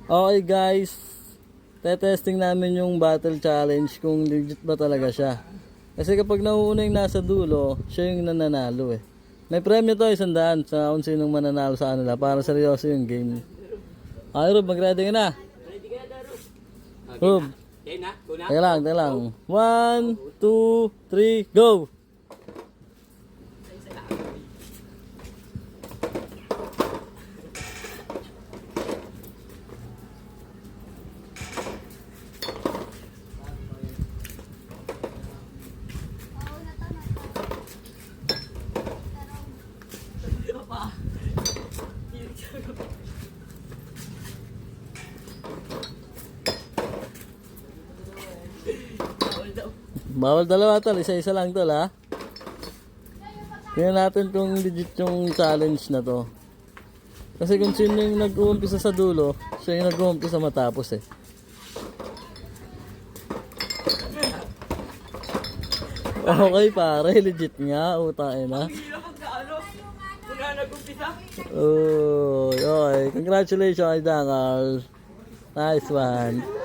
Okay guys, testing namin yung battle challenge kung legit ba talaga siya. Kasi kapag nauuna yung nasa dulo, siya yung nananalo eh. May premyo to 100 sa kung sinong mananalo sa kanila para seryoso yung game. Okay Rob, mag-ready ka na? Ready ka na, Rob? Rob, Okay na? Go na? teka lang. 1, 2, 3, go! Bawal dalawa tol, isa-isa lang tol ha. Tingnan natin kung legit yung challenge na to. Kasi kung sino yung nag-uumpisa sa dulo, siya yung nag-uumpisa matapos eh. Okay pare, legit nga, utangin na. Hindi na pagkaano. Muna nag-umpisa. Oh, okay. Congratulations, Dangal. Nice one.